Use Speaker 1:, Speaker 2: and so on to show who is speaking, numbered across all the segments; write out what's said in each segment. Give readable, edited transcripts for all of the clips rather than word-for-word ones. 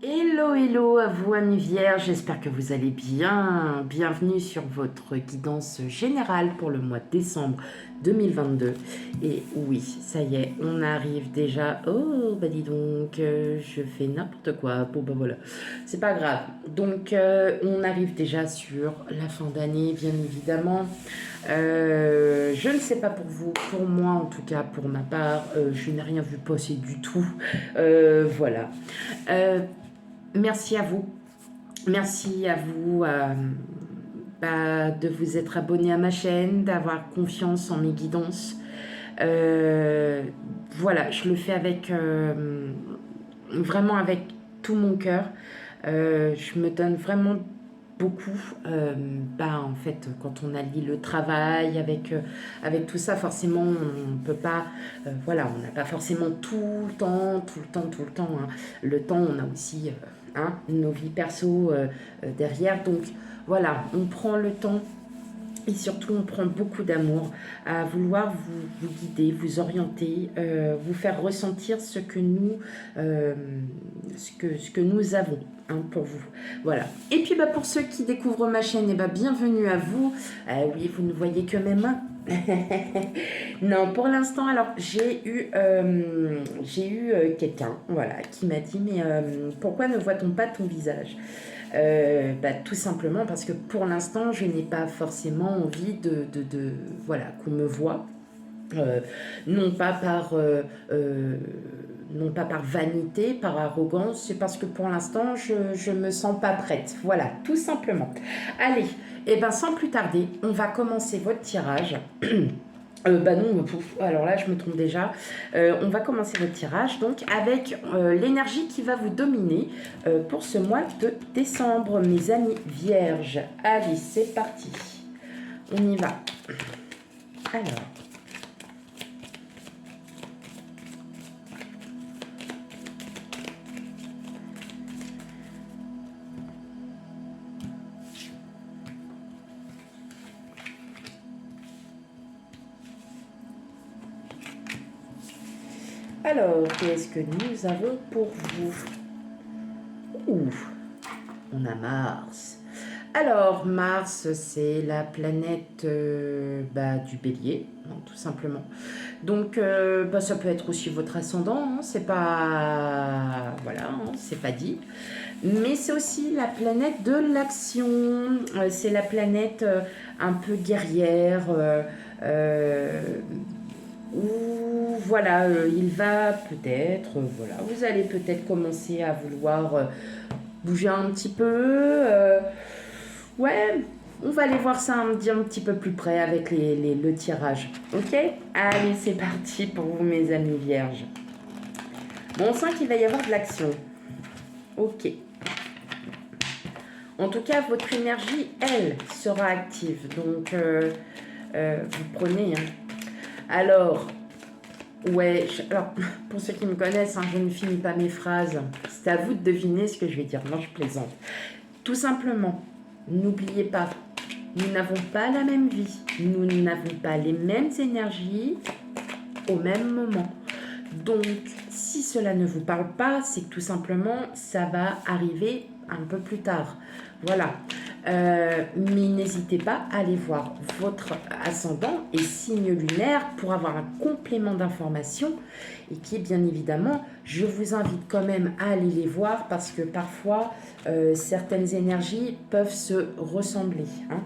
Speaker 1: Hello, hello à vous amis vierges, j'espère que vous allez bien. Bienvenue sur votre guidance générale pour le mois de décembre 2022. Et oui, ça y est, on arrive déjà. Oh, bah dis donc, je fais n'importe quoi. Bon, bah voilà, c'est pas grave. Donc, on arrive déjà sur la fin d'année, bien évidemment. Je ne sais pas pour vous, pour moi en tout cas, pour ma part, je n'ai rien vu passer du tout. Voilà. Euh, Merci à vous. Merci à vous de vous être abonné à ma chaîne, d'avoir confiance en mes guidances. Euh, voilà, je le fais avec vraiment avec tout mon cœur. Je me donne vraiment beaucoup. En fait, quand on allie le travail avec tout ça, forcément, on ne peut pas. Voilà, on n'a pas forcément tout le temps, tout le temps, tout le temps. Hein. Le temps, on a aussi nos vies perso derrière. Donc, voilà, on prend le temps. Et surtout, on prend beaucoup d'amour à vouloir vous guider, vous orienter, vous faire ressentir euh, ce que nous avons pour vous. Voilà. Et puis pour ceux qui découvrent ma chaîne, bienvenue à vous. Oui, vous ne voyez que mes mains. Non, pour l'instant, alors j'ai eu quelqu'un, voilà, qui m'a dit mais pourquoi ne voit-on pas ton visage? Tout simplement parce que pour l'instant, je n'ai pas forcément envie voilà, qu'on me voie. Euh, non pas par non pas par vanité, par arrogance, c'est parce que pour l'instant je me sens pas prête. Voilà, tout simplement. Allez, et sans plus tarder, on va commencer votre tirage. Non, alors là je me trompe déjà. On va commencer votre tirage donc avec l'énergie qui va vous dominer pour ce mois de décembre, mes amis vierges. Allez, c'est parti. On y va. Alors, qu'est-ce que nous avons pour vous? Ouh, on a Mars. Alors, Mars, c'est la planète du bélier, hein, tout simplement. Donc, ça peut être aussi votre ascendant, hein, c'est pas. Voilà, hein, c'est pas dit. Mais c'est aussi la planète de l'action. C'est la planète un peu guerrière. Où voilà, il va peut-être, voilà, vous allez peut-être commencer à vouloir bouger un petit peu. Ouais, on va aller voir ça un petit peu plus près avec le tirage. Ok? Allez, c'est parti pour vous, mes amis vierges. Bon, on sent qu'il va y avoir de l'action. Ok. En tout cas, votre énergie, elle, sera active. Donc, vous prenez. Hein. Alors, ouais, alors, pour ceux qui me connaissent, hein, je ne finis pas mes phrases. C'est à vous de deviner ce que je vais dire. Non, je plaisante. Tout simplement, n'oubliez pas, nous n'avons pas la même vie. Nous n'avons pas les mêmes énergies au même moment. Donc, si cela ne vous parle pas, c'est que tout simplement, ça va arriver un peu plus tard. Voilà. Mais n'hésitez pas à aller voir votre ascendant et signe lunaire pour avoir un complément d'information et qui est bien évidemment, je vous invite quand même à aller les voir parce que parfois certaines énergies peuvent se ressembler. Hein.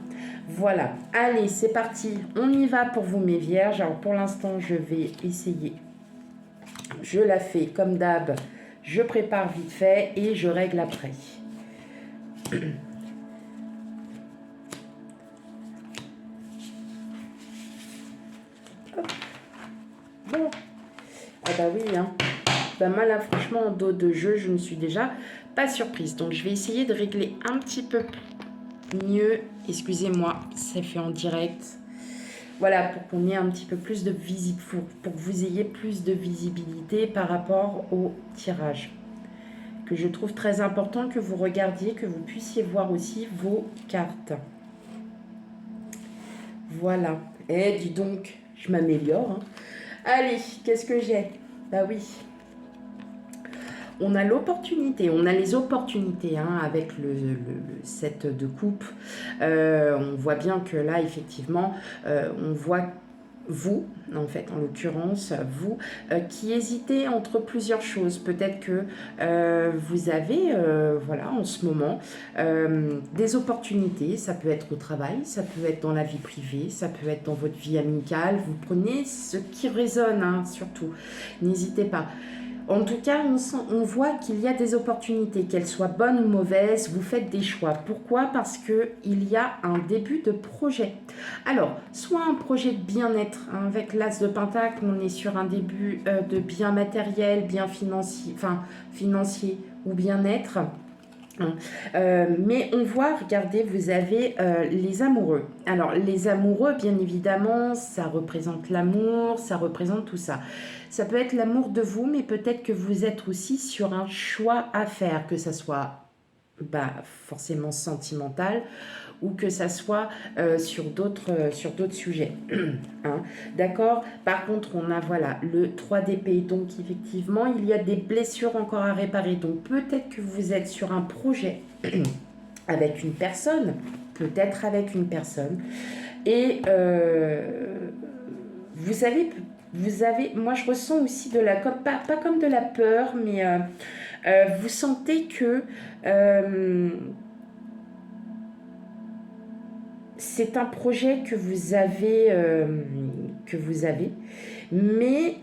Speaker 1: Voilà, allez c'est parti, on y va pour vous mes vierges. Alors pour l'instant je vais essayer, je la fais comme d'hab, je prépare vite fait et je règle après. Bon, ah bah oui, hein. Moi là franchement en dos de jeu je ne suis déjà pas surprise. Donc je vais essayer de régler un petit peu mieux. Excusez-moi, c'est fait en direct. Voilà, pour qu'on ait un petit peu plus de visibilité, pour que vous ayez plus de visibilité par rapport au tirage. Que je trouve très important que vous regardiez, que vous puissiez voir aussi vos cartes. Voilà. Eh, dis donc, je m'améliore. Hein. Allez, qu'est-ce que j'ai? Bah oui. On a l'opportunité, on a les opportunités hein, avec le 7 de coupe. On voit bien que là, effectivement, on voit vous, en fait, en l'occurrence, vous, qui hésitez entre plusieurs choses. Peut-être que vous avez, voilà, en ce moment, des opportunités. Ça peut être au travail, ça peut être dans la vie privée, ça peut être dans votre vie amicale. Vous prenez ce qui résonne, hein, surtout. N'hésitez pas. En tout cas, on voit qu'il y a des opportunités, qu'elles soient bonnes ou mauvaises, vous faites des choix. Pourquoi? Parce qu'il y a un début de projet. Alors, soit un projet de bien-être, hein, avec l'As de Pentacle, on est sur un début de bien matériel, bien financier, enfin financier ou bien-être. Mais on voit, regardez, vous avez les amoureux. Alors, les amoureux, bien évidemment, ça représente l'amour, ça représente tout ça. Ça peut être l'amour de vous, mais peut-être que vous êtes aussi sur un choix à faire, que ça soit forcément sentimental ou que ça soit sur d'autres sujets. Hein, d'accord. Par contre, on a voilà le 3 d'épée. Donc, effectivement, il y a des blessures encore à réparer. Donc, peut-être que vous êtes sur un projet avec une personne, peut-être avec une personne. Et vous avez, moi je ressens aussi de la, pas comme de la peur, mais vous sentez que c'est un projet que vous avez, mais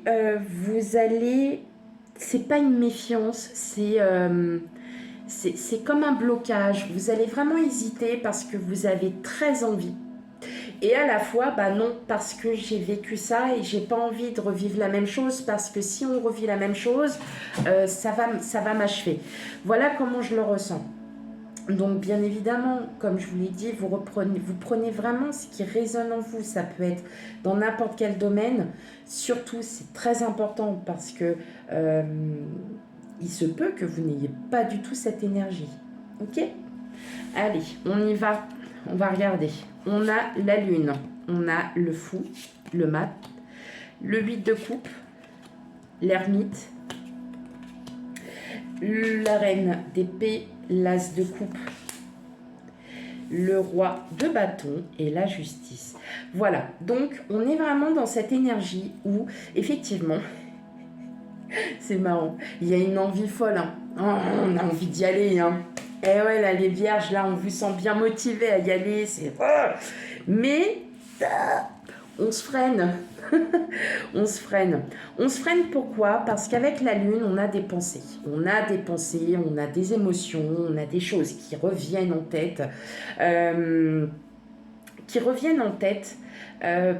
Speaker 1: vous allez, c'est pas une méfiance, c'est comme un blocage. Vous allez vraiment hésiter parce que vous avez très envie. Et à la fois, non, parce que j'ai vécu ça et j'ai pas envie de revivre la même chose, parce que si on revit la même chose, ça va m'achever. Voilà comment je le ressens. Donc, bien évidemment, comme je vous l'ai dit, vous prenez vraiment ce qui résonne en vous. Ça peut être dans n'importe quel domaine. Surtout, c'est très important parce que il se peut que vous n'ayez pas du tout cette énergie. Ok? Allez, on y va. On va regarder. On a la lune, on a le fou, le mat, le 8 de coupe, l'ermite, la reine d'épée, l'as de coupe, le roi de bâton et la justice. Voilà, donc on est vraiment dans cette énergie où, effectivement, c'est marrant, il y a une envie folle, hein. On a envie d'y aller, hein. Et ouais, là, les vierges, là, on vous sent bien motivé à y aller, mais on se freine. On se freine. On se freine pourquoi? Parce qu'avec la lune, on a des pensées. On a des pensées, on a des émotions, on a des choses qui reviennent en tête.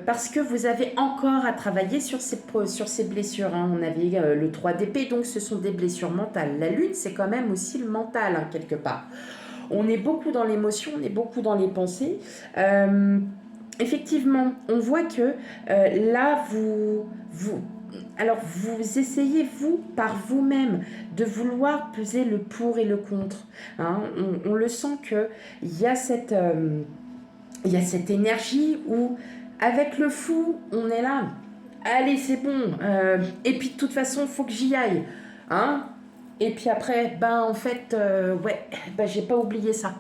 Speaker 1: Parce que vous avez encore à travailler sur ces blessures. Hein. On avait le 3 d'épée, donc ce sont des blessures mentales. La lune, c'est quand même aussi le mental, hein, quelque part. On est beaucoup dans l'émotion, on est beaucoup dans les pensées. Effectivement, on voit que là, alors vous essayez, vous, par vous-même, de vouloir peser le pour et le contre. Hein. On le sent qu'il y a cette énergie où, avec le fou, on est là. Allez, c'est bon. Et puis, de toute façon, il faut que j'y aille. Hein? Et puis après, en fait, j'ai pas oublié ça.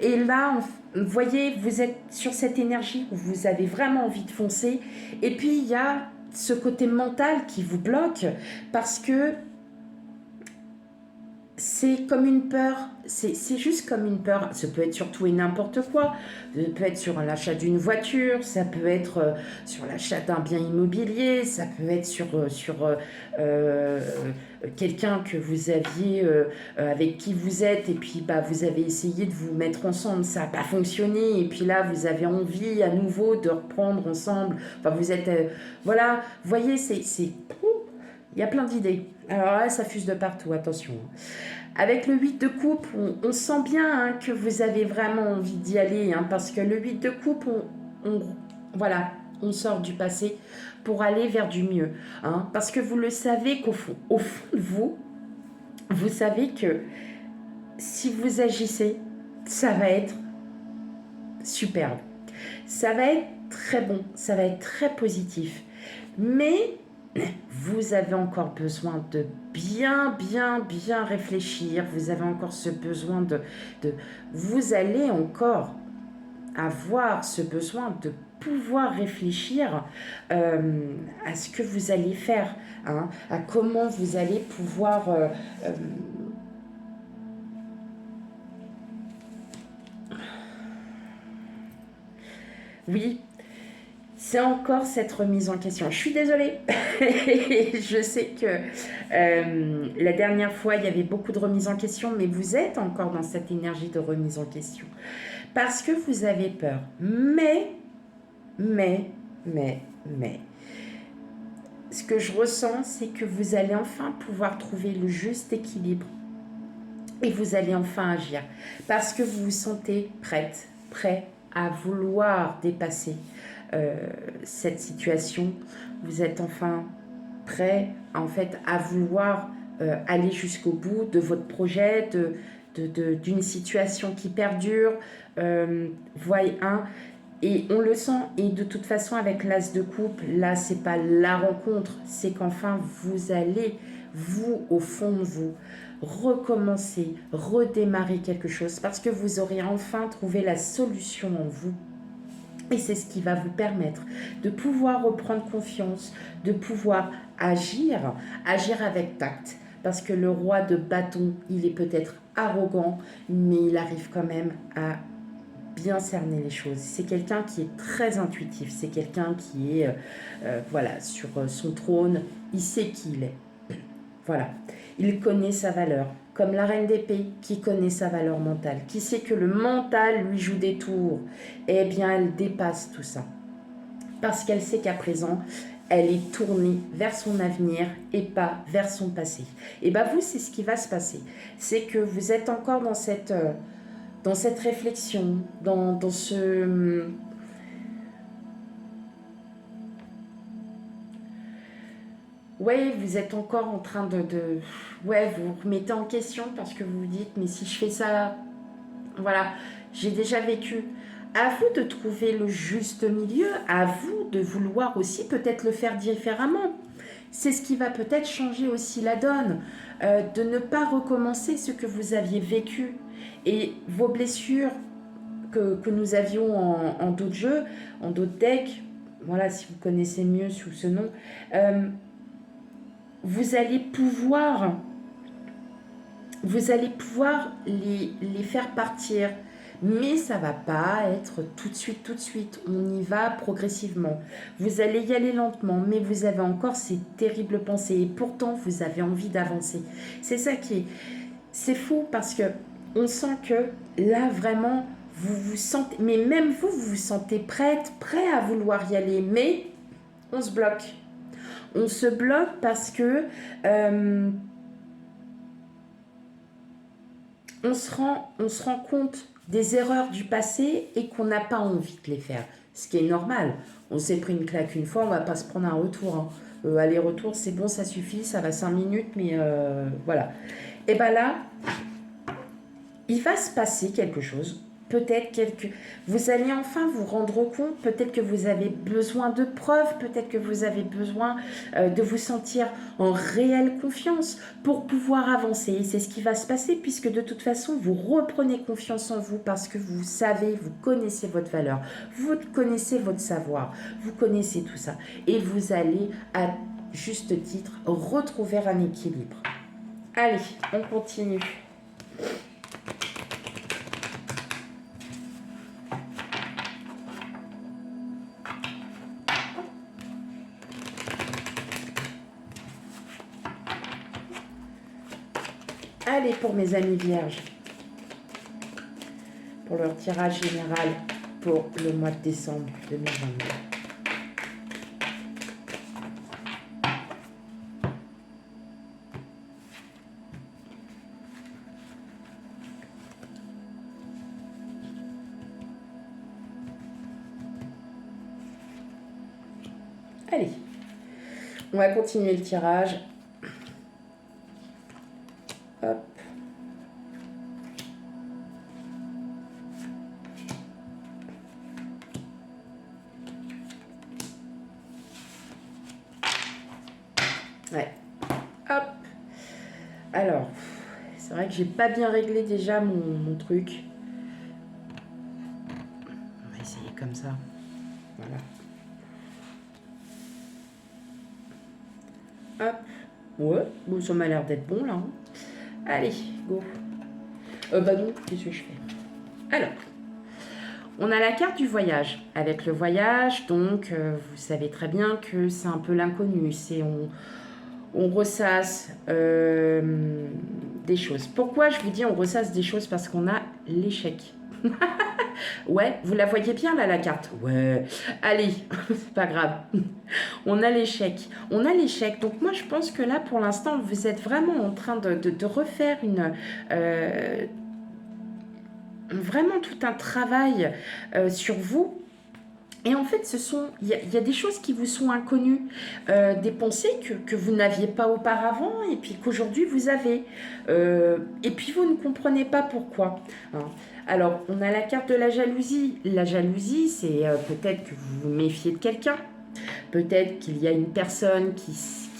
Speaker 1: Et là, vous voyez, vous êtes sur cette énergie où vous avez vraiment envie de foncer. Et puis, il y a ce côté mental qui vous bloque parce que c'est comme une peur, c'est juste comme une peur. Ça peut être sur tout et n'importe quoi. Ça peut être sur l'achat d'une voiture, ça peut être sur l'achat d'un bien immobilier, ça peut être sur quelqu'un que vous aviez, avec qui vous êtes, et puis vous avez essayé de vous mettre ensemble, ça n'a pas fonctionné, et puis là vous avez envie à nouveau de reprendre ensemble. Enfin, vous êtes, voilà, vous voyez, il y a plein d'idées. Alors là, ça fuse de partout, attention. Avec le 8 de coupe, on sent bien hein, que vous avez vraiment envie d'y aller, hein, parce que le 8 de coupe, on sort du passé pour aller vers du mieux. Hein, parce que vous le savez au fond de vous, vous savez que si vous agissez, ça va être superbe. Ça va être très bon, ça va être très positif. Mais vous avez encore besoin de bien réfléchir. Vous avez encore ce besoin vous allez encore avoir ce besoin de pouvoir réfléchir à ce que vous allez faire, hein, à comment vous allez pouvoir oui, c'est encore cette remise en question. Je suis désolée. Je sais que la dernière fois, il y avait beaucoup de remise en question, mais vous êtes encore dans cette énergie de remise en question. Parce que vous avez peur. Mais, ce que je ressens, c'est que vous allez enfin pouvoir trouver le juste équilibre. Et vous allez enfin agir. Parce que vous vous sentez prêt à vouloir dépasser cette situation. Vous êtes enfin prêt en fait à vouloir aller jusqu'au bout de votre projet, d'une situation qui perdure. Voyez, hein, et on le sent, et de toute façon avec l'as de coupe, là c'est pas la rencontre, c'est qu'enfin vous allez, vous au fond de vous, recommencer, redémarrer quelque chose, parce que vous aurez enfin trouvé la solution en vous. Et c'est ce qui va vous permettre de pouvoir reprendre confiance, de pouvoir agir avec tact. Parce que le roi de bâton, il est peut-être arrogant, mais il arrive quand même à bien cerner les choses. C'est quelqu'un qui est très intuitif, c'est quelqu'un qui est voilà, sur son trône, il sait qui il est. Voilà, il connaît sa valeur. Comme la reine d'épée qui connaît sa valeur mentale, qui sait que le mental lui joue des tours, eh bien elle dépasse tout ça. Parce qu'elle sait qu'à présent, elle est tournée vers son avenir et pas vers son passé. Et bien vous, c'est ce qui va se passer. C'est que vous êtes encore dans cette réflexion, dans ce... Ouais, vous êtes encore en train ouais, vous vous remettez en question parce que vous vous dites, mais si je fais ça, voilà, j'ai déjà vécu. À vous de trouver le juste milieu, à vous de vouloir aussi peut-être le faire différemment. C'est ce qui va peut-être changer aussi la donne, de ne pas recommencer ce que vous aviez vécu. Et vos blessures que nous avions en d'autres jeux, en d'autres decks, voilà, si vous connaissez mieux sous ce nom, vous allez pouvoir les faire partir. Mais ça va pas être tout de suite. On y va progressivement. Vous allez y aller lentement, mais vous avez encore ces terribles pensées. Et pourtant, vous avez envie d'avancer. C'est ça qui est... C'est fou parce que on sent que là, vraiment, vous vous sentez... Mais même vous vous sentez prêt à vouloir y aller. Mais on se bloque. On se bloque parce que... on se rend compte des erreurs du passé et qu'on n'a pas envie de les faire. Ce qui est normal. On s'est pris une claque une fois, on va pas se prendre un retour. Hein. Aller-retour, c'est bon, ça suffit, ça va 5 minutes, mais voilà. Et bien là, il va se passer quelque chose. Peut-être vous allez enfin vous rendre compte, peut-être que vous avez besoin de preuves, peut-être que vous avez besoin de vous sentir en réelle confiance pour pouvoir avancer. Et c'est ce qui va se passer puisque de toute façon, vous reprenez confiance en vous parce que vous savez, vous connaissez votre valeur, vous connaissez votre savoir, vous connaissez tout ça. Et vous allez, à juste titre, retrouver un équilibre. Allez, on continue. Allez, pour mes amis vierges, pour leur tirage général pour le mois de décembre 2022. Allez, on va continuer le tirage. Hop. vrai que j'ai pas bien réglé déjà mon truc. On va essayer comme ça. Voilà. Hop. Ouais, bon, ça m'a l'air d'être bon là. Hein. Allez, go. Bah non, qu'est-ce que je fais? Alors, on a la carte du voyage. Avec le voyage, donc, vous savez très bien que c'est un peu l'inconnu. C'est on ressasse des choses. Pourquoi je vous dis on ressasse des choses? Parce qu'on a l'échec. Ouais, vous la voyez bien là la carte? Ouais, allez, c'est pas grave. On a l'échec. On a l'échec. Donc moi je pense que là pour l'instant vous êtes vraiment en train de refaire vraiment tout un travail sur vous. Et en fait, il y a des choses qui vous sont inconnues, des pensées que vous n'aviez pas auparavant et puis qu'aujourd'hui vous avez. Et puis vous ne comprenez pas pourquoi. Hein. Alors, on a la carte de la jalousie. La jalousie, c'est peut-être que vous vous méfiez de quelqu'un. Peut-être qu'il y a une personne qui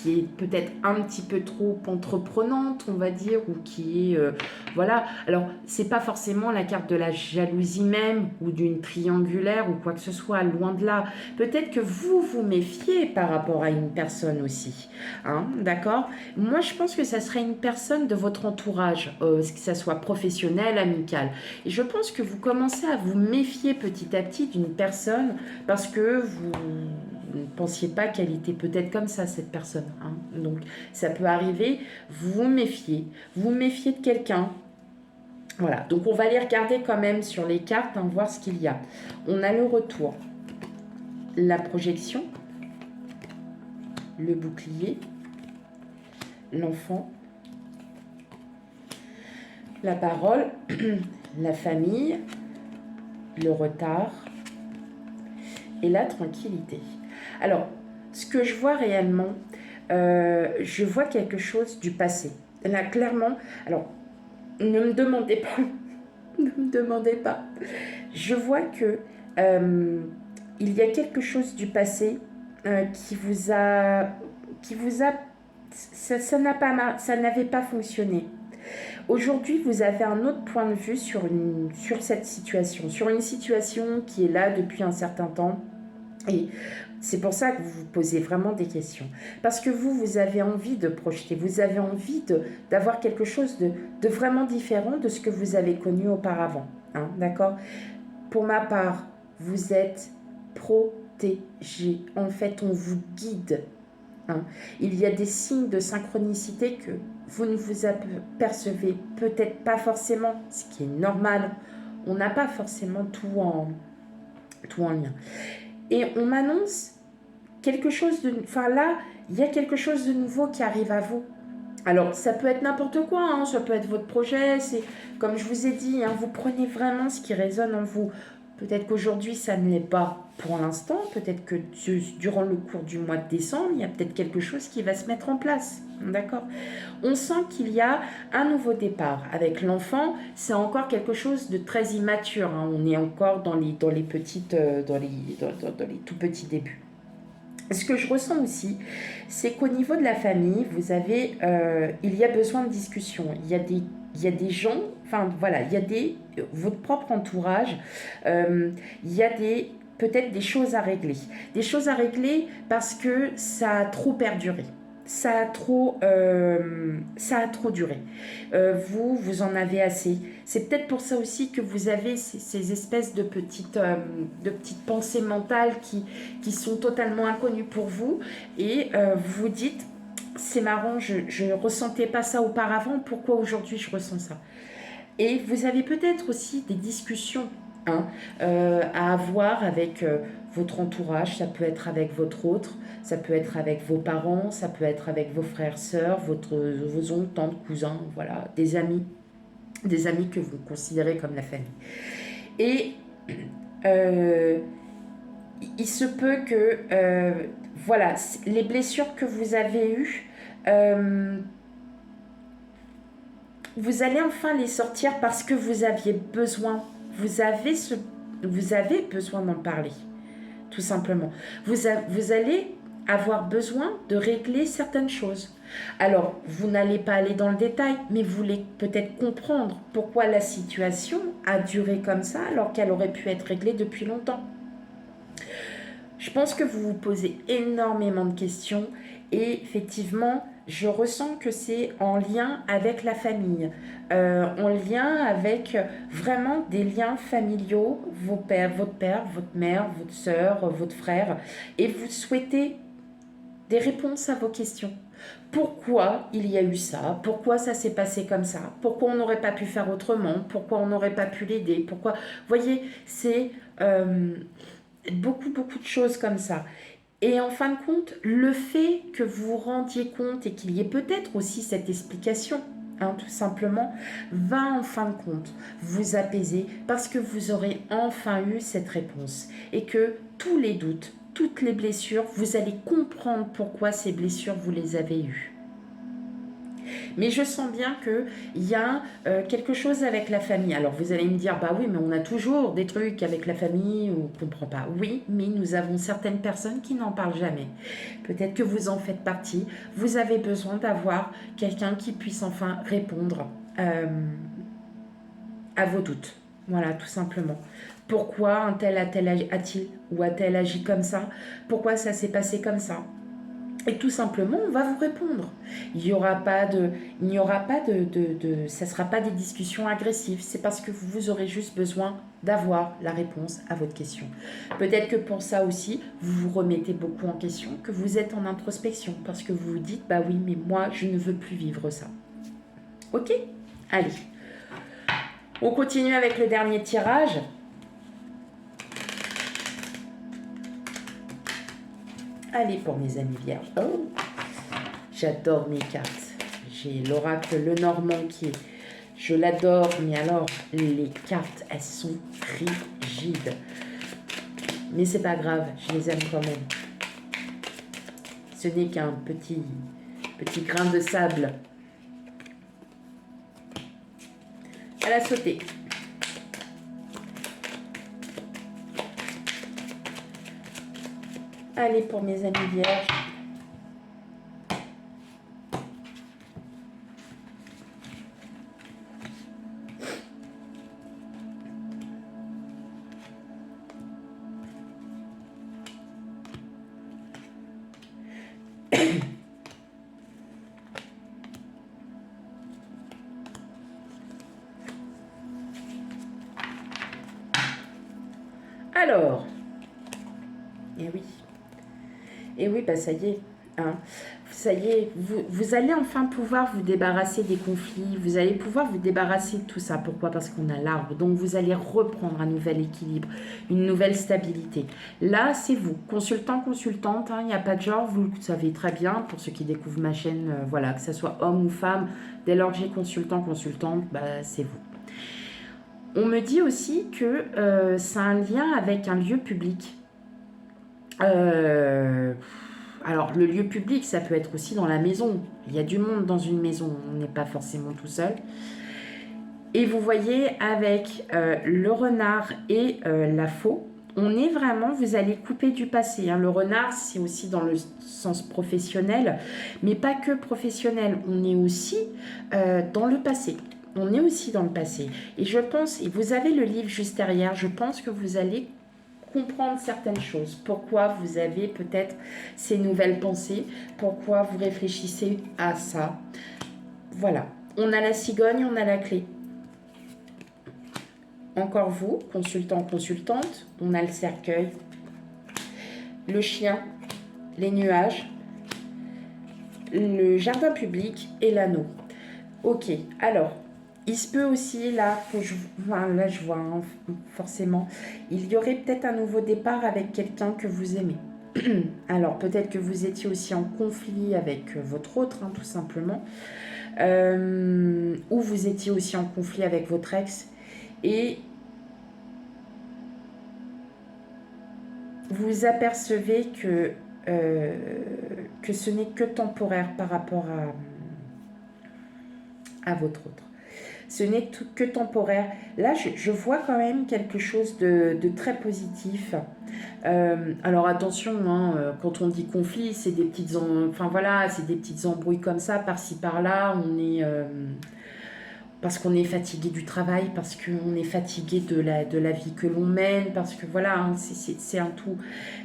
Speaker 1: est peut-être un petit peu trop entreprenante, on va dire, ou qui est... voilà. Alors, c'est pas forcément la carte de la jalousie même, ou d'une triangulaire, ou quoi que ce soit, loin de là. Peut-être que vous vous méfiez par rapport à une personne aussi. Hein, d'accord? Moi, je pense que ça serait une personne de votre entourage, que ça soit professionnel, amical. Et je pense que vous commencez à vous méfier petit à petit d'une personne parce que vous ne pensiez pas qu'elle était peut-être comme ça, cette personne. Hein. Donc, ça peut arriver, vous vous méfiez de quelqu'un. Voilà, donc on va les regarder quand même sur les cartes, hein, voir ce qu'il y a. On a le retour, la projection, le bouclier, l'enfant, la parole, la famille, le retard et la tranquillité. Alors, ce que je vois réellement, je vois quelque chose du passé. Là, clairement, alors, ne me demandez pas, ne me demandez pas. Je vois que il y a quelque chose du passé ça n'avait pas fonctionné. Aujourd'hui, vous avez un autre point de vue sur cette situation, sur une situation qui est là depuis un certain temps. Et c'est pour ça que vous vous posez vraiment des questions. Parce que vous avez envie de projeter, vous avez envie d'avoir quelque chose de vraiment différent de ce que vous avez connu auparavant. Hein, d'accord? Pour ma part, vous êtes protégé. En fait, on vous guide. Hein. Il y a des signes de synchronicité que vous ne vous apercevez peut-être pas forcément, ce qui est normal. On n'a pas forcément tout en lien. Et on m'annonce quelque chose de... Enfin là, il y a quelque chose de nouveau qui arrive à vous. Alors, ça peut être n'importe quoi, hein, ça peut être votre projet, c'est comme je vous ai dit, hein, vous prenez vraiment ce qui résonne en vous. Peut-être qu'aujourd'hui, ça ne l'est pas pour l'instant, peut-être que durant le cours du mois de décembre, il y a peut-être quelque chose qui va se mettre en place, d'accord? On sent qu'il y a un nouveau départ. Avec l'enfant, c'est encore quelque chose de très immature, hein, on est encore dans les tout petits débuts. Ce que je ressens aussi, c'est qu'au niveau de la famille, il y a besoin de discussion. Il y a des gens, enfin voilà, il y a votre propre entourage, il y a peut-être des choses à régler. Des choses à régler parce que ça a trop perduré. Ça a trop duré. Vous en avez assez. C'est peut-être pour ça aussi que vous avez ces espèces de petites pensées mentales qui sont totalement inconnues pour vous. Et vous vous dites, c'est marrant, je ne ressentais pas ça auparavant, pourquoi aujourd'hui je ressens ça? Et vous avez peut-être aussi des discussions à avoir avec votre entourage, ça peut être avec votre autre, ça peut être avec vos parents, ça peut être avec vos frères, sœurs, vos oncles, tantes, cousins, voilà, des amis que vous considérez comme la famille. Et il se peut que, voilà, les blessures que vous avez eues, vous allez enfin les sortir parce que vous aviez besoin, vous avez besoin d'en parler, tout simplement. Vous allez avoir besoin de régler certaines choses. Alors, vous n'allez pas aller dans le détail, mais vous voulez peut-être comprendre pourquoi la situation a duré comme ça alors qu'elle aurait pu être réglée depuis longtemps. Je pense que vous vous posez énormément de questions et effectivement, je ressens que c'est en lien avec la famille, en lien avec vraiment des liens familiaux, votre père, votre mère, votre soeur, votre frère, et vous souhaitez des réponses à vos questions. Pourquoi il y a eu ça? Pourquoi ça s'est passé comme ça? Pourquoi on n'aurait pas pu faire autrement? Pourquoi on n'aurait pas pu l'aider? Pourquoi? Vous voyez, c'est beaucoup de choses comme ça. Et en fin de compte, le fait que vous vous rendiez compte et qu'il y ait peut-être aussi cette explication, tout simplement, va en fin de compte vous apaiser parce que vous aurez enfin eu cette réponse et que tous les doutes, toutes les blessures, vous allez comprendre pourquoi ces blessures, vous les avez eues. Mais je sens bien qu'il y a quelque chose avec la famille. Alors vous allez me dire, bah oui, mais on a toujours des trucs avec la famille, on ne comprend pas. Oui, mais nous avons certaines personnes qui n'en parlent jamais. Peut-être que vous en faites partie. Vous avez besoin d'avoir quelqu'un qui puisse enfin répondre à vos doutes. Voilà, tout simplement. Pourquoi un tel a-t-il ou a-t-elle agi comme ça? Pourquoi ça s'est passé comme ça? Et tout simplement, on va vous répondre. Il n'y aura pas ça sera pas des discussions agressives. C'est parce que vous aurez juste besoin d'avoir la réponse à votre question. Peut-être que pour ça aussi, vous vous remettez beaucoup en question, que vous êtes en introspection parce que vous vous dites, bah oui, mais moi, je ne veux plus vivre ça. Ok? Allez. On continue avec le dernier tirage. Allez pour mes amis vierges. Oh, j'adore mes cartes. J'ai l'oracle Lenormand qui est... Je l'adore, mais alors, les cartes, elles sont rigides. Mais c'est pas grave, je les aime quand même. Ce n'est qu'un petit grain de sable. Elle a sauté. Allez pour mes amis vierges. Alors, et oui, bah ça y est, ça y est, vous allez enfin pouvoir vous débarrasser des conflits, vous allez pouvoir vous débarrasser de tout ça. Pourquoi? Parce qu'on a l'arbre, donc vous allez reprendre un nouvel équilibre, une nouvelle stabilité. Là, c'est vous, consultant, consultante, il n'y a pas de genre, vous le savez très bien, pour ceux qui découvrent ma chaîne, voilà, que ce soit homme ou femme, dès lors que j'ai consultant, consultante, bah, c'est vous. On me dit aussi que c'est un lien avec un lieu public. Alors, le lieu public, ça peut être aussi dans la maison. Il y a du monde dans une maison, on n'est pas forcément tout seul. Et vous voyez, avec le renard et la faux, on est vraiment, vous allez couper du passé. Le renard, c'est aussi dans le sens professionnel, mais pas que professionnel. On est aussi dans le passé. On est aussi dans le passé. Et je pense, et vous avez le livre juste derrière, je pense que vous allez comprendre certaines choses. Pourquoi vous avez peut-être ces nouvelles pensées, pourquoi vous réfléchissez à ça. Voilà. On a la cigogne, on a la clé. Encore vous, consultant, consultante, on a le cercueil, le chien, les nuages, le jardin public et l'anneau. Ok, alors, il se peut aussi, là, je vois, forcément, il y aurait peut-être un nouveau départ avec quelqu'un que vous aimez. Alors, peut-être que vous étiez aussi en conflit avec votre autre, tout simplement. Ou vous étiez aussi en conflit avec votre ex. Et vous apercevez que ce n'est que temporaire par rapport à votre autre. Ce n'est que temporaire. Là, je vois quand même quelque chose de très positif. Alors attention, hein, quand on dit conflit, c'est des petites, enfin voilà, c'est des petites embrouilles comme ça, par-ci par-là. On est parce qu'on est fatigué du travail, parce qu'on est fatigué de la vie que l'on mène, parce que voilà, hein, c'est un tout.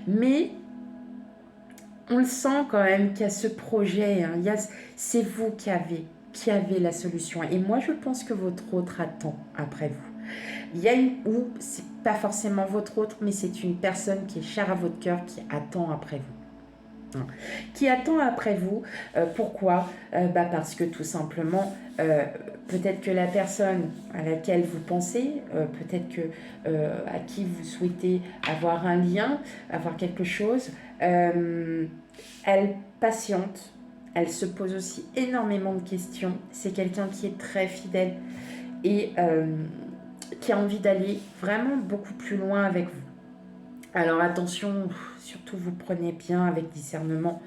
Speaker 1: Mais on le sent quand même qu'il y a ce projet, hein, c'est vous qui avez la solution. Et moi, je pense que votre autre attend après vous. Il y a ou c'est pas forcément votre autre, mais c'est une personne qui est chère à votre cœur qui attend après vous. Qui attend après vous. Pourquoi parce que tout simplement, peut-être que la personne à laquelle vous pensez, peut-être que à qui vous souhaitez avoir un lien, avoir quelque chose, elle patiente, elle se pose aussi énormément de questions. C'est quelqu'un qui est très fidèle et qui a envie d'aller vraiment beaucoup plus loin avec vous. Alors attention, surtout vous prenez bien avec discernement.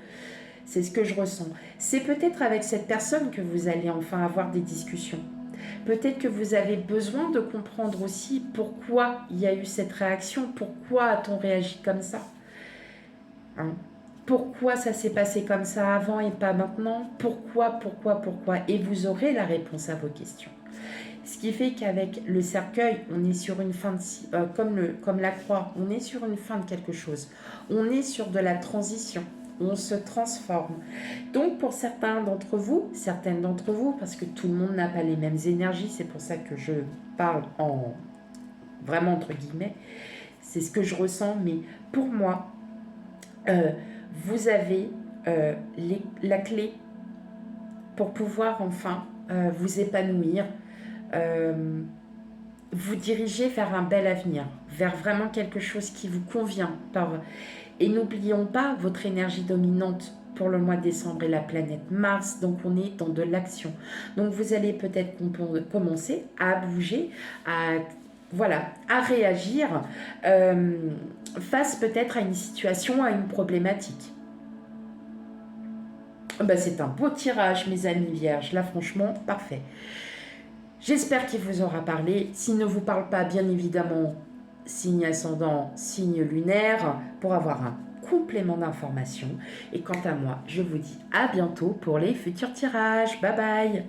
Speaker 1: C'est ce que je ressens. C'est peut-être avec cette personne que vous allez enfin avoir des discussions. Peut-être que vous avez besoin de comprendre aussi pourquoi il y a eu cette réaction, pourquoi a-t-on réagi comme ça, hein? Pourquoi ça s'est passé comme ça avant et pas maintenant? Pourquoi? Et vous aurez la réponse à vos questions. Ce qui fait qu'avec le cercueil, on est sur une fin de comme la croix, on est sur une fin de quelque chose. On est sur de la transition. On se transforme. Donc pour certaines d'entre vous, parce que tout le monde n'a pas les mêmes énergies, c'est pour ça que je parle en vraiment entre guillemets, c'est ce que je ressens, mais pour moi, vous avez la clé pour pouvoir enfin vous épanouir, vous diriger vers un bel avenir, vers vraiment quelque chose qui vous convient. Et n'oublions pas votre énergie dominante pour le mois de décembre est la planète Mars, donc on est dans de l'action. Donc vous allez peut-être commencer à bouger, à réagir face peut-être à une situation, à une problématique. C'est un beau tirage, mes amis vierges. Là, franchement, parfait. J'espère qu'il vous aura parlé. S'il ne vous parle pas, bien évidemment, signe ascendant, signe lunaire, pour avoir un complément d'information. Et quant à moi, je vous dis à bientôt pour les futurs tirages. Bye bye!